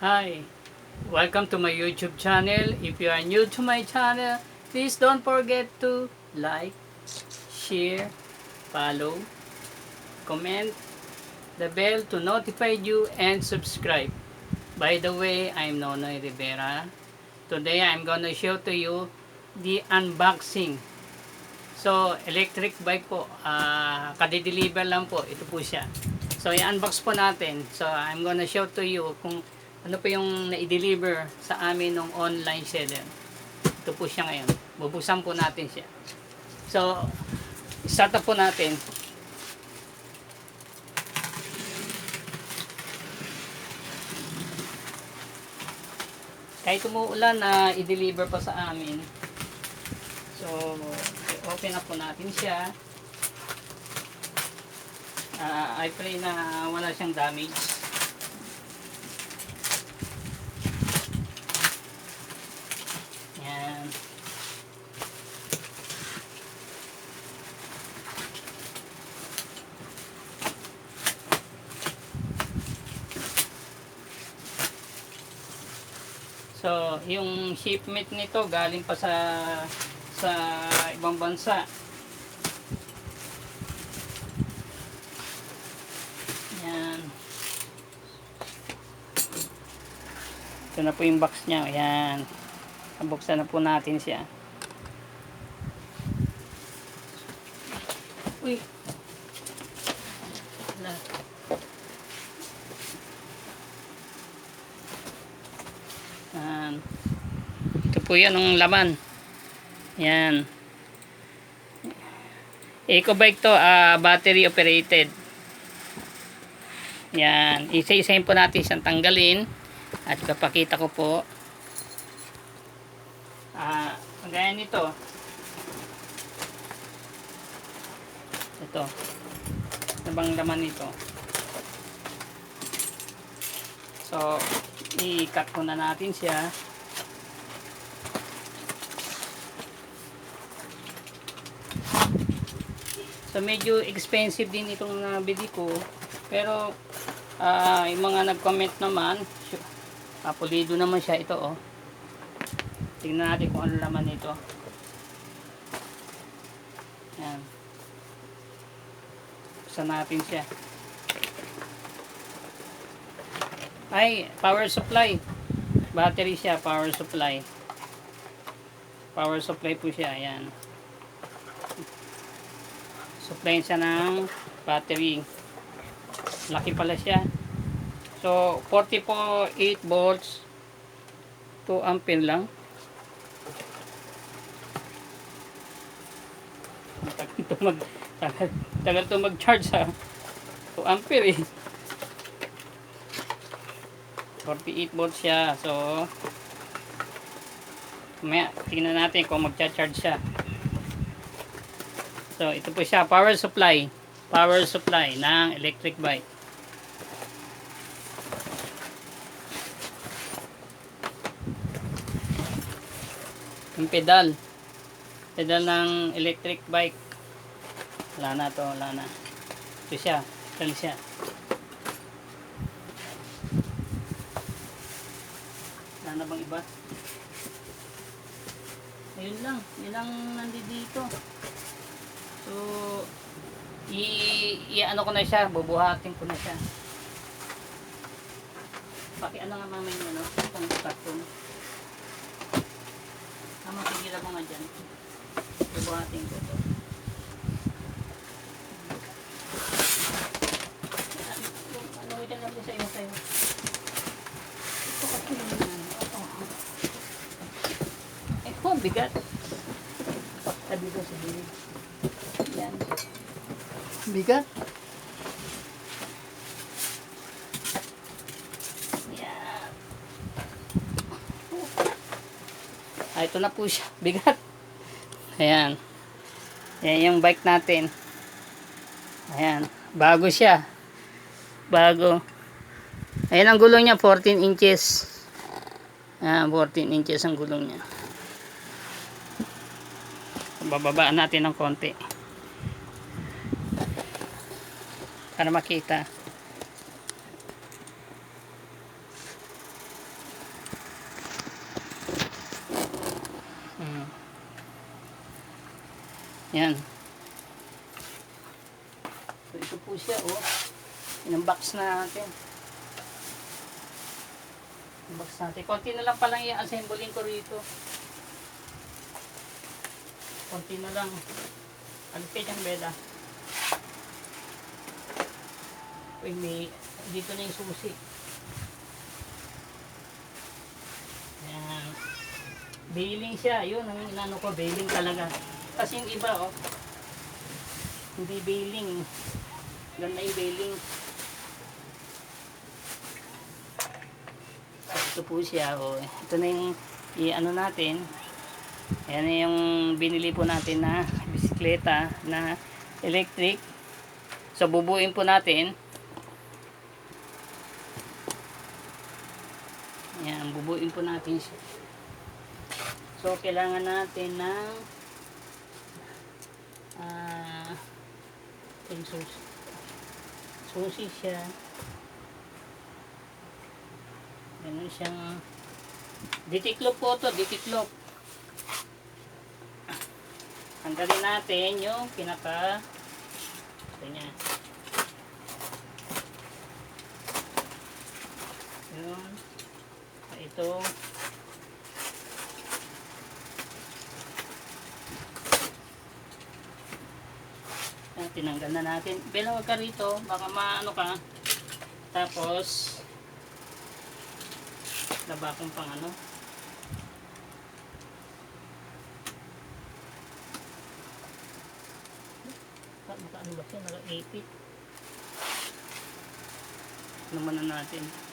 Hi, welcome to my YouTube channel. If you are new to my channel, please don't forget to like, share, follow, comment, the bell to notify you and subscribe. By the way, I'm Nonoy Rivera. Today I'm gonna show to you the unboxing. So, electric bike po, kadi-deliver lang po, ito po siya. So, i-unbox po natin. So, I'm gonna show to you kung ano po yung na-deliver sa amin ng online seller. Ito po siya ngayon. Bubuksan po natin siya. So, start up po natin. Kahit umuulan na i-deliver pa sa amin. So, i-open up po natin siya. I pray na wala siyang damage. Yan. So, yung shipment nito galing pa sa ibang bansa. Yan. Ito na po yung box niya. Ayan. Nabuksan na po natin siya. Uy. Wala. Yan. Ito po yan ang laman. Yan. EcoBike to, battery operated. Yan. Isa-isahin po natin siyang tanggalin. At kapakita ko po. Gaya nito. Ito. Ano bang laman nito? So, i-cut ko na natin siya. So, medyo expensive din itong nabili ko. Pero, yung mga nag-comment naman, pulido naman siya. Ito, oh. Tingnan natin kung ano laman nito. Yan. Buksan natin siya. Ay, power supply. Battery siya, power supply. Power supply po siya, ayan. Supply siya ng battery. Laki pala siya. So, 44 8 volts, 2 ampere lang. Tagal to mag-charge ha. 2 ampere eh. 48 volts siya. So, mamaya, tingnan natin kung mag-charge siya. So, ito po siya, power supply. Power supply ng electric bike. Yung pedal. Pedal ng electric bike. Wala na to, wala na. Ito siya, pedal siya. Wala na bang iba? Ayun lang, yun lang nandito. So, i-ano ko na siya, bubuhatin ko na siya. Paki-ano nga mamay mo, no? Itong carton. Tigilan mo nga dyan. Bubuhatin ko ito. Ano ito lang sa iyo sa'yo? Ito kasi ito, bigat. Sabi ko sa bilig. Yan. Bigat. Yan. Ito na po siya. Bigat. Ayan. Yan yung bike natin. Ayan. Bago siya. Bago. Ayan ang gulong niya. 14 inches. Ayan. 14 inches ang gulong niya. Bababaan natin ng konti. Para makita. Yan. So, ito po siya, oh. Inang-box na natin. Box natin. Konti na lang palang i-assembling ko rito. Konti na lang. Alipit yung beda. Uy, dito na yung susi. Ayan. Bailing siya. Yun, ang inano ko, bailing talaga. Kasi yung iba, oh, hindi bailing. Ganda yung bailing. Ito po siya, oh. Ito na yung i-ano natin. Ayan na yung binili po natin na bisikleta na electric. So, bubuin po natin. Ayan, bubuin po natin siya. So, kailangan natin ng yung susi. Susi siya. Ganun siyang ditiklop po to, ditiklop. Tanggalin natin yung pinaka ganyan. Yun. Ito. Tinanggal na natin. Bela, wag ka rito. Baka maano ka. Tapos laba kong pang ano. Ano ba siya? Naka-8 naman na natin.